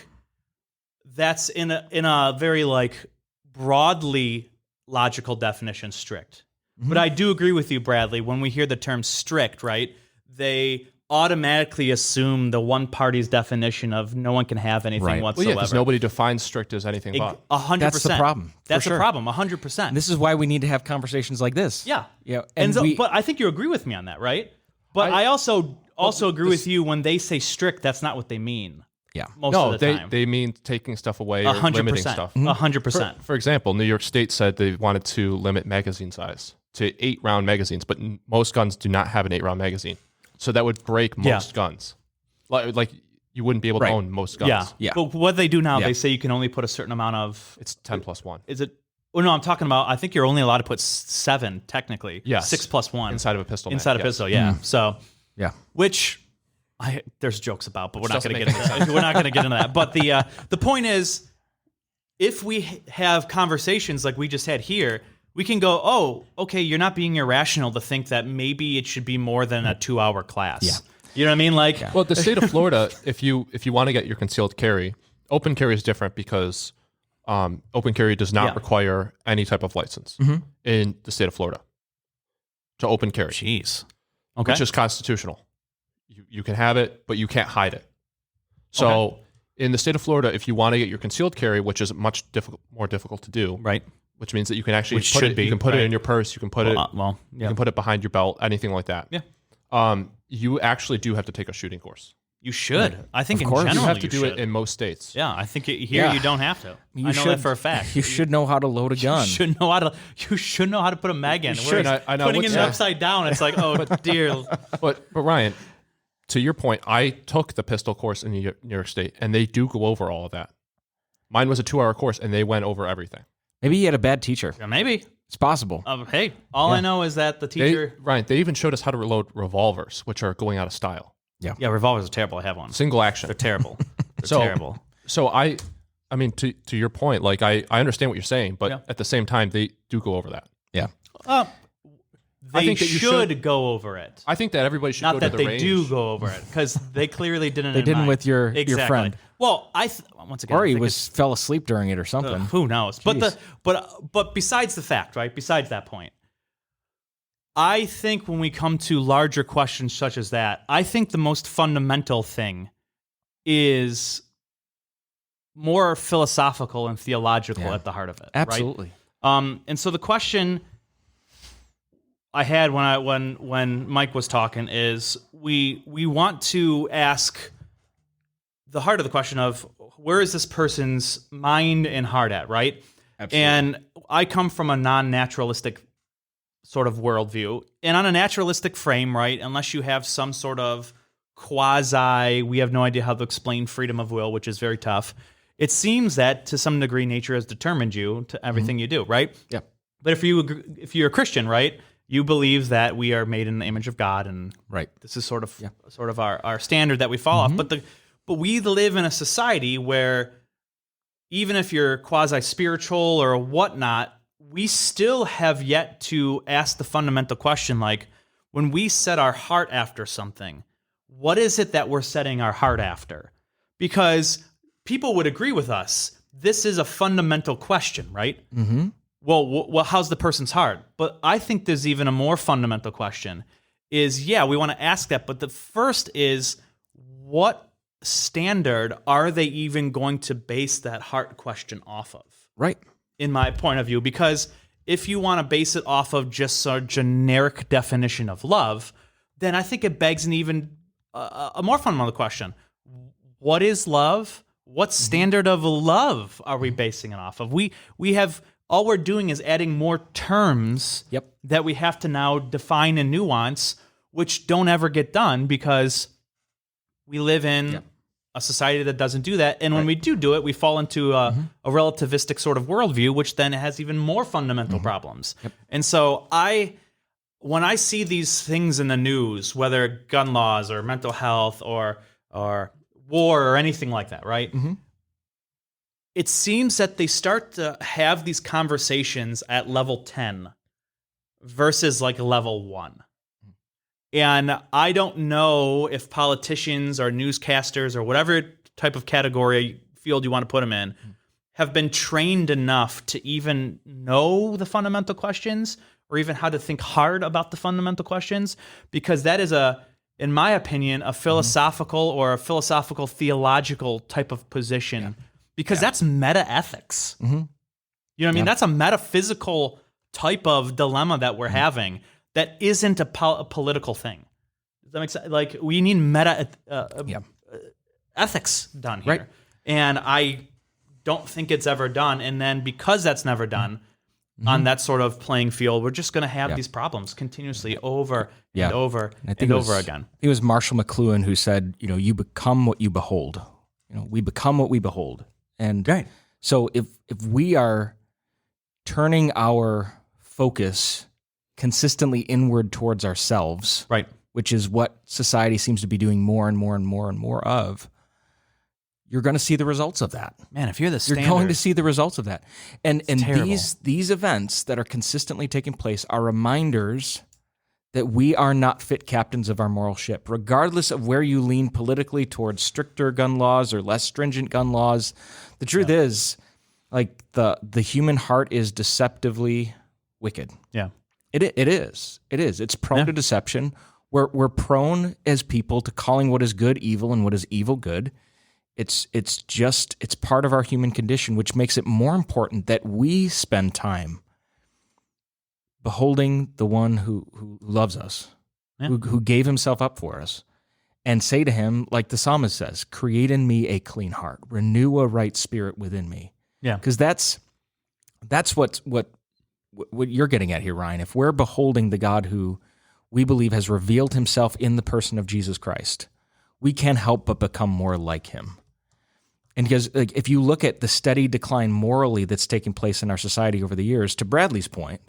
that's in a very like broadly logical definition strict. But I do agree with you, Bradley. When we hear the term strict, right, they automatically assume the one party's definition of no one can have anything Right. Well, Well, whatsoever. yeah, because nobody defines strict as anything but. 100%. That's the problem, for That's sure. the problem. 100%. This is why we need to have conversations like this. Yeah. Yeah. And And but I think you agree with me on that, right? But I also agree with you when they say strict, that's not what they mean yeah. most No, of the time. they mean taking stuff away or limiting 100%. stuff. 100%. For example, New York State said they wanted to limit magazine size to 8-round magazines, but most guns do not have an 8-round magazine. So that would break most guns. Like you wouldn't be able to Right. own most guns. Yeah. Yeah. But what they do now, Yeah. they say you can only put a certain amount of. It's 10 plus 1 Is it? Oh no, I'm talking about. I think you're only allowed to put 7 technically. Yes. 6 plus 1 inside of a pistol. inside a mag, yes. pistol. Yeah. So Yeah. which there's jokes about, but we're not doesn't going to make get into that. We're not going to get into that. But the point is, if we have conversations like we just had here, we can go, oh, okay, you're not being irrational to think that maybe it should be more than a 2-hour class. Yeah. You know what I mean? Like, Well, the state of Florida, if you want to get your concealed carry, open carry is different because open carry does not Yeah. require any type of license in the state of Florida to open carry, jeez. Okay. which is constitutional. You can have it, but you can't hide it. So in the state of Florida, if you want to get your concealed carry, which is much more difficult to do, right. which means that you can actually Which put should it, be, you can put it right. in your purse, you can put You you can put it behind your belt, anything like that. Yeah. You actually do have to take a shooting course. You should. I think Of in course. general You have to do should. it in most states. Yeah, I think here Yeah. you don't have to. You I know should, that for a fact. You should know how to load a gun. You should know how to. You should know how to put a mag in. You Whereas should. I know putting what's it that. upside down, it's like, oh dear. But Ryan, to your point, I took the pistol course in New York State, and they do go over all of that. Mine was a 2-hour course, and they went over everything. Maybe he had a bad teacher. Yeah, maybe. It's possible. Hey, all I know is that the teacher. Ryan, they even showed us how to reload revolvers, which are going out of style. Yeah, revolvers are terrible. I have one. Single action. They're terrible. They're So- terrible. So I mean, to your point, like I understand what you're saying, but Yeah. at the same time, they do go over that. Yeah. They think that you should go over it. I think that everybody should Not go that to the they range. do go over it because they clearly didn't. They in didn't mine. with your exactly. friend. Well, once again, Or I he think fell asleep during it or something. who knows? Jeez. But besides the fact, right? Besides that point, I think when we come to larger questions such as that, I think the most fundamental thing is more philosophical and theological Yeah. at the heart of it. Absolutely. Right? And so the question I had when Mike was talking is we want to ask the heart of the question of where is this person's mind and heart at, right? Absolutely. And I come from a non-naturalistic sort of worldview. And on a naturalistic frame, right, unless you have some sort of quasi, we have no idea how to explain freedom of will, which is very tough, it seems that to some degree nature has determined you to everything you do, right? Yeah. But if you're a Christian, right, you believe that we are made in the image of God, and Right. this is sort of our standard that we follow off. But we live in a society where even if you're quasi-spiritual or whatnot, we still have yet to ask the fundamental question, like, when we set our heart after something, what is it that we're setting our heart after? Because people would agree with us. This is a fundamental question, right? Mm-hmm. Well, how's the person's heart? But I think there's even a more fundamental question is, yeah, we want to ask that. But the first is, what standard are they even going to base that heart question off of? Right. In my point of view, because if you want to base it off of just a generic definition of love, then I think it begs an even a more fundamental question. What is love? What standard of love are we basing it off of? We have, all we're doing is adding more terms that we have to now define and nuance, which don't ever get done because we live in a society that doesn't do that. And when we do it, we fall into a relativistic sort of worldview, which then has even more fundamental problems. And so when I see these things in the news, whether gun laws or mental health or war or anything like that, right? It seems that they start to have these conversations at level 10 versus like level 1. And I don't know if politicians or newscasters or whatever type of category field you want to put them in have been trained enough to even know the fundamental questions or even how to think hard about the fundamental questions, because that is in my opinion, a philosophical or a philosophical theological type of position, because that's meta ethics. You know what I mean? That's a metaphysical type of dilemma that we're having. That isn't a political thing. Does that make sense? Like, we need meta ethics done here. Right. And I don't think it's ever done. And then because that's never done on that sort of playing field, we're just going to have these problems continuously over and over and over again. It was Marshall McLuhan who said, you become what you behold. We become what we behold. And so if we are turning our focus consistently inward towards ourselves, right, which is what society seems to be doing more and more and more and more of, you're going to see the results of that. Man, if you're the standard, you're going to see the results of that. And terrible. these events that are consistently taking place are reminders that we are not fit captains of our moral ship, regardless of where you lean politically towards stricter gun laws or less stringent gun laws. The truth is, like, the human heart is deceptively wicked. Yeah. It is. It's prone to deception. We're prone as people to calling what is good evil and what is evil good. It's part of our human condition, which makes it more important that we spend time beholding the one who loves us, who gave himself up for us, and say to him, like the psalmist says, create in me a clean heart, renew a right spirit within me. Yeah. Because that's what you're getting at here, Ryan. If we're beholding the God who we believe has revealed himself in the person of Jesus Christ, we can't help but become more like him. And because if you look at the steady decline morally that's taking place in our society over the years, to Bradley's point,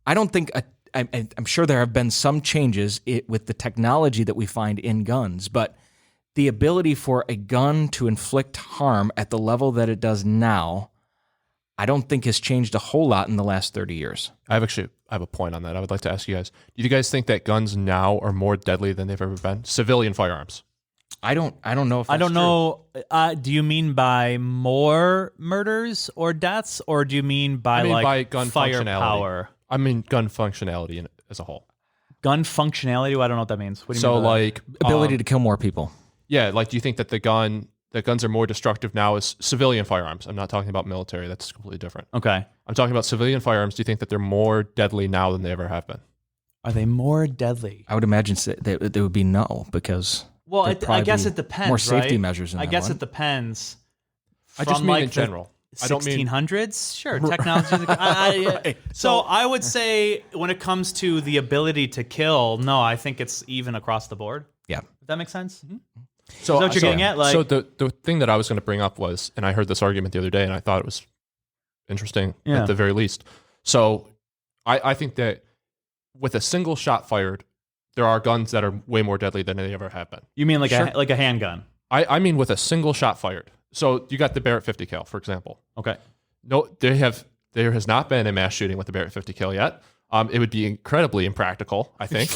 I don't think, I'm sure there have been some changes with the technology that we find in guns, but the ability for a gun to inflict harm at the level that it does now, I don't think has changed a whole lot in the last 30 years. I have a point on that. I would like to ask you guys. Do you guys think that guns now are more deadly than they've ever been? Civilian firearms. I don't know if that's I don't know. Do you mean by more murders or deaths, or do you mean by by gun firepower? I mean gun functionality as a whole. Gun functionality? Well, I don't know what that means. What do you so mean by like ability to kill more people? Yeah, like do you think that the guns are more destructive now as civilian firearms? I'm not talking about military. That's completely different. Okay. I'm talking about civilian firearms. Do you think that they're more deadly now than they ever have been? Are they more deadly? I would imagine that they would be no, because I guess it depends. More safety right? measures. I guess it depends. I just mean in general. I don't mean 1600s. Sure, technology. Right. So I would say when it comes to the ability to kill, no, I think it's even across the board. Yeah. Does that make sense? So is that what you're getting at? Like, so the thing that I was going to bring up was, and I heard this argument the other day, and I thought it was interesting at the very least. So I think that with a single shot fired, there are guns that are way more deadly than they ever have been. You mean like a handgun? I mean with a single shot fired. So you got the Barrett 50 cal, for example. Okay. No, there has not been a mass shooting with the Barrett 50 cal yet. It would be incredibly impractical, I think,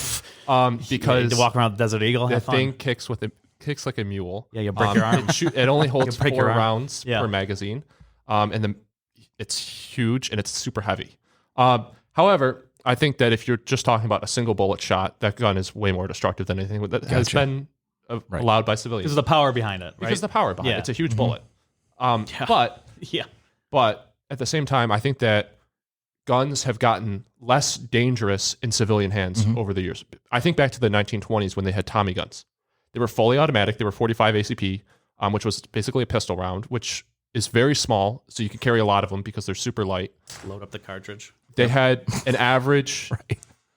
because to walk around the Desert Eagle, the have fun. thing kicks like a mule. Yeah, you break your arm. It only holds break 4 your arm. rounds Yeah. per magazine, and it's huge and it's super heavy. However, I think that if you're just talking about a single bullet shot, that gun is way more destructive than anything that has been allowed by civilians. Because of the power behind it, right? Because the power behind it. It's a huge bullet. Yeah. But at the same time, I think that guns have gotten less dangerous in civilian hands over the years. I think back to the 1920s when they had Tommy guns. They were fully automatic. They were 45 ACP, which was basically a pistol round, which is very small, so you can carry a lot of them because they're super light. Load up the cartridge. They had an average,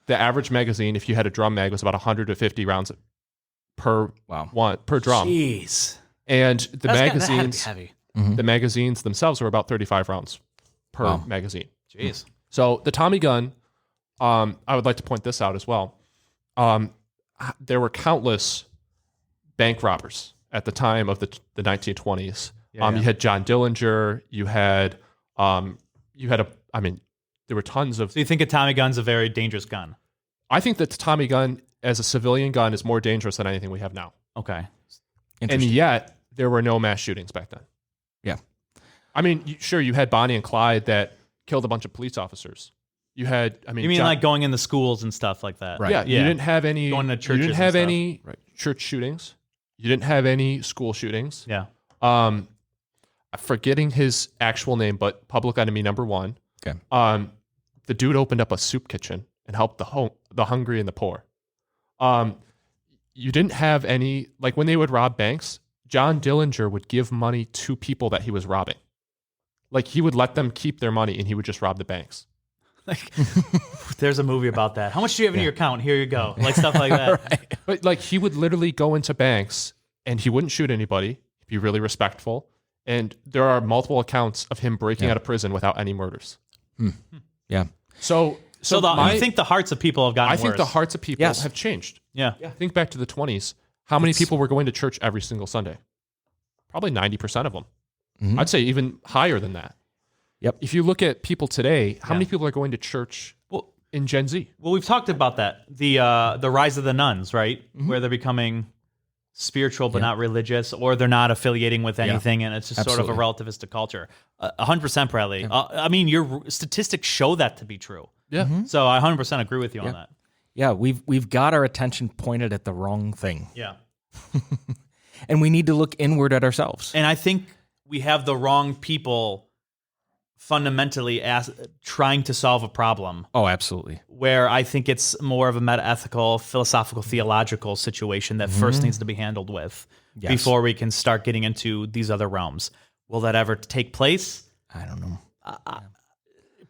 the average magazine, if you had a drum mag, was about 150 rounds per drum. Jeez. And the That had to be magazines, heavy. the magazines themselves were about 35 rounds per magazine. Jeez. So the Tommy gun, I would like to point this out as well. There were countless bank robbers at the time of the 1920s. You had John Dillinger. There were tons of. So you think a Tommy gun's a very dangerous gun? I think that the Tommy gun as a civilian gun is more dangerous than anything we have now. Okay. And yet there were no mass shootings back then. Yeah. I mean, sure, you had Bonnie and Clyde that killed a bunch of police officers. You had, You mean like going in the schools and stuff like that? Right. Yeah, you didn't have any. Going to You churches didn't have and any church shootings. You didn't have any school shootings. Yeah. I'm forgetting his actual name, but Public Enemy #1. Okay. The dude opened up a soup kitchen and helped the hungry and the poor. You didn't have any, like when they would rob banks, John Dillinger would give money to people that he was robbing. Like he would let them keep their money and he would just rob the banks. Like, there's a movie about that. How much do you have in your account? Here you go. Like stuff like that. Right. But like he would literally go into banks and he wouldn't shoot anybody. He'd be really respectful. And there are multiple accounts of him breaking out of prison without any murders. Yeah. So you think the hearts of people have gotten worse? I think the hearts of people have changed. Yeah. Think back to the 20s. How many people were going to church every single Sunday? Probably 90% of them. I'd say even higher than that. Yep. If you look at people today, how many people are going to church in Gen Z? Well, we've talked about that. The rise of the nuns, right? Where they're becoming spiritual but not religious, or they're not affiliating with anything, and it's just sort of a relativistic culture. 100%, Bradley. I mean, your statistics show that to be true. Yeah. So I 100% agree with you on that. Yeah, we've got our attention pointed at the wrong thing. Yeah. And we need to look inward at ourselves. And I think we have the wrong people fundamentally trying to solve a problem. Oh, absolutely. Where I think it's more of a meta-ethical, philosophical, theological situation that first needs to be handled with before we can start getting into these other realms. Will that ever take place? I don't know.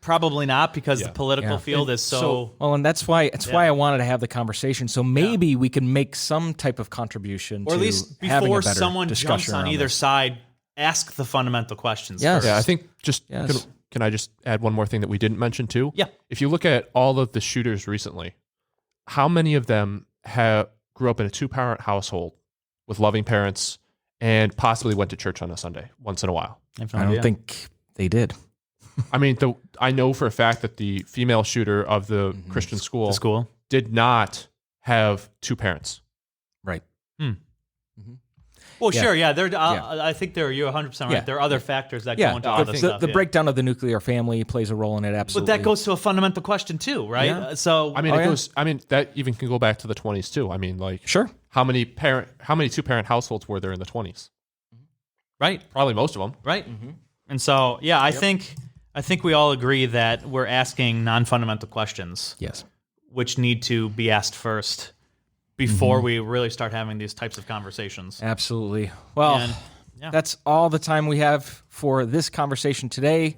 Probably not, because the political field is so well, and that's why I wanted to have the conversation. So maybe we can make some type of contribution, or at least having before a better someone jumps discussion on around either this. side, ask the fundamental questions. Yes. First. Yeah, I think Yes. can I just add one more thing that we didn't mention too? Yeah. If you look at all of the shooters recently, how many of them grew up in a 2-parent household with loving parents and possibly went to church on a Sunday once in a while? I don't think they did. I mean, I know for a fact that the female shooter of the Christian school did not have 2 parents. Right. Well, sure, yeah. I think you're 100% right. Yeah. There are other factors that go into all this stuff. The breakdown of the nuclear family plays a role in it, absolutely. But that goes to a fundamental question too, right? Yeah. So I mean, that even can go back to the 20s too. I mean, like, sure. How many 2-parent households were there in the 20s? right, Probably most of them. right. And so, yeah, I think we all agree that we're asking non-fundamental questions, Yes. which need to be asked first before we really start having these types of conversations. Absolutely. Well, And, yeah. that's all the time we have for this conversation today.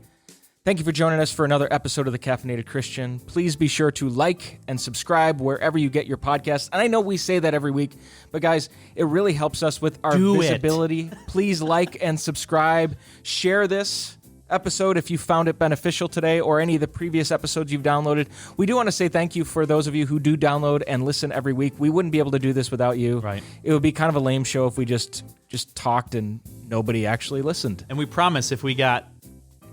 Thank you for joining us for another episode of the Caffeinated Christian. Please be sure to like and subscribe wherever you get your podcasts. And I know we say that every week, but guys, it really helps us with our Do it. visibility. Please like and subscribe. Share this episode, if you found it beneficial today or any of the previous episodes you've downloaded. We do want to say thank you for those of you who do download and listen every week. We wouldn't be able to do this without you. Right. It would be kind of a lame show if we just talked and nobody actually listened. And we promise if we got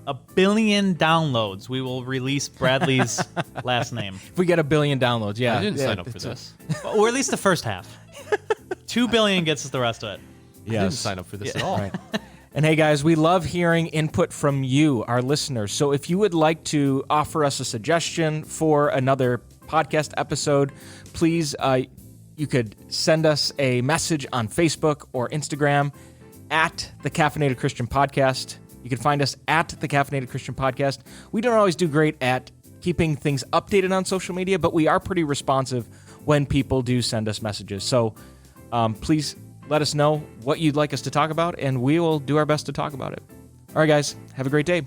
1 billion downloads, we will release Bradley's last name. If we get 1 billion downloads, yeah. I didn't sign up for it's this. Or at least the first half. 2 billion gets us the rest of it. I didn't sign up for this at all. Right. And hey, guys, we love hearing input from you, our listeners. So if you would like to offer us a suggestion for another podcast episode, please, you could send us a message on Facebook or Instagram at the Caffeinated Christian Podcast. You can find us at the Caffeinated Christian Podcast. We don't always do great at keeping things updated on social media, but we are pretty responsive when people do send us messages. So please let us know what you'd like us to talk about, and we will do our best to talk about it. All right, guys, have a great day.